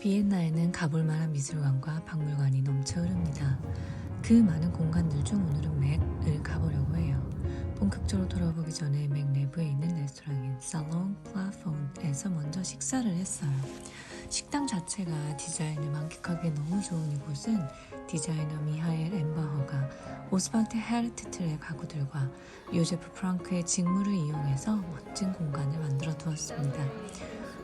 비엔나에는 가볼 만한 미술관과 박물관이 넘쳐 흐릅니다. 그 많은 공간들 중 오늘은 맥을 가보려고 해요. 본격적으로 돌아보기 전에 맥 내부에 있는 레스토랑인 살롱 플라폰에서 먼저 식사를 했어요. 식당 자체가 디자인을 만끽하기에 너무 좋은 이곳은 디자이너 미하엘 엠바허가 오스반트 헤르트틀의 가구들과 요제프 프랑크의 직물을 이용해서 멋진 공간을 만들어 두었습니다.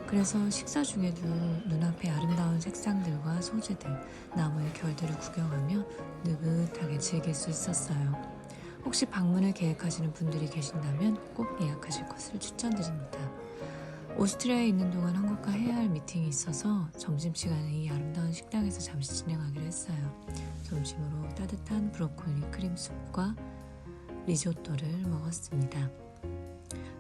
그래서 식사 중에도 눈앞에 아름다운 색상들과 소재들, 나무의 결들을 구경하며 느긋하게 즐길 수 있었어요. 혹시 방문을 계획하시는 분들이 계신다면 꼭 예약하실 것을 추천드립니다. 오스트리아에 있는 동안 한국과 해야 할 미팅이 있어서 점심시간에 이 아름다운 식당에서 잠시 진행하기로 했어요. 점심으로 따뜻한 브로콜리 크림숲과 리조또를 먹었습니다.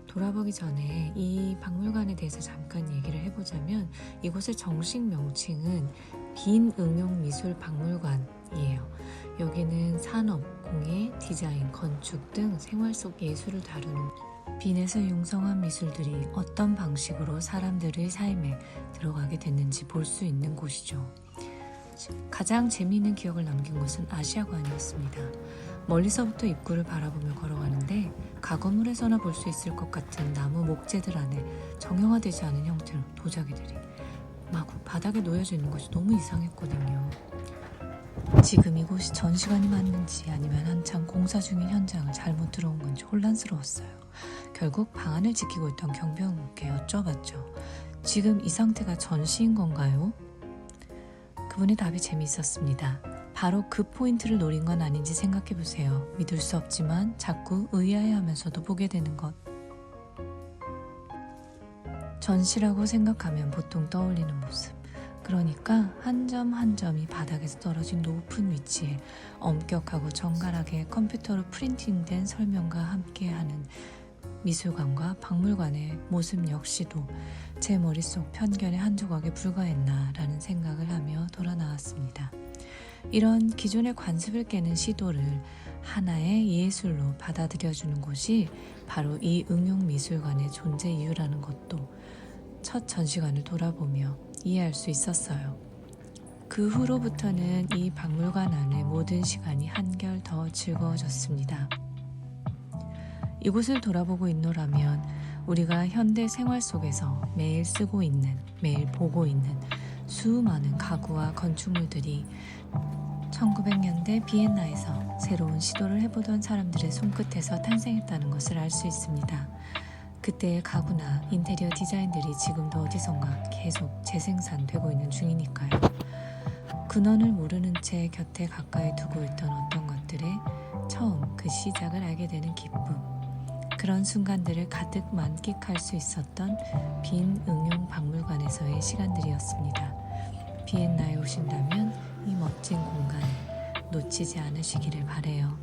돌아보기 전에 이 박물관에 대해서 잠깐 얘기를 해보자면 이곳의 정식 명칭은 빈응용미술박물관이에요. 여기는 산업, 공예, 디자인, 건축 등 생활 속 예술을 다루는 빈에서 융성한 미술들이 어떤 방식으로 사람들의 삶에 들어가게 됐는지 볼 수 있는 곳이죠. 가장 재미있는 기억을 남긴 곳은 아시아관이었습니다. 멀리서부터 입구를 바라보며 걸어가는데 가건물에서나 볼 수 있을 것 같은 나무 목재들 안에 정형화되지 않은 형태로 도자기들이 마구 바닥에 놓여져 있는 것이 너무 이상했거든요. 지금 이곳이 전시관이 맞는지 아니면 한창 공사 중인 현장을 잘못 들어온 건지 혼란스러웠어요. 결국 방안을 지키고 있던 경비원분께 여쭤봤죠. 지금 이 상태가 전시인 건가요? 그분의 답이 재미있었습니다. 바로 그 포인트를 노린 건 아닌지 생각해보세요. 믿을 수 없지만 자꾸 의아해하면서도 보게 되는 것. 전시라고 생각하면 보통 떠올리는 모습. 그러니까 한 점 한 점이 바닥에서 떨어진 높은 위치에 엄격하고 정갈하게 컴퓨터로 프린팅된 설명과 함께하는 미술관과 박물관의 모습 역시도 제 머릿속 편견의 한 조각에 불과했나라는 생각을 하며 돌아 나왔습니다. 이런 기존의 관습을 깨는 시도를 하나의 예술로 받아들여주는 곳이 바로 이 응용미술관의 존재 이유라는 것도 첫 전시관을 돌아보며 이해할 수 있었어요. 그 후로부터는 이 박물관 안의 모든 시간이 한결 더 즐거워졌습니다. 이곳을 돌아보고 있노라면 우리가 현대 생활 속에서 매일 쓰고 있는, 매일 보고 있는 수많은 가구와 건축물들이 1900년대 비엔나에서 새로운 시도를 해보던 사람들의 손끝에서 탄생했다는 것을 알 수 있습니다. 그때의 가구나 인테리어 디자인들이 지금도 어디선가 계속 재생산되고 있는 중이니까요. 근원을 모르는 채 곁에 가까이 두고 있던 어떤 것들의 처음 그 시작을 알게 되는 기쁨. 그런 순간들을 가득 만끽할 수 있었던 빈 응용 박물관에서의 시간들이었습니다. 비엔나에 오신다면 이 멋진 공간을 놓치지 않으시기를 바라요.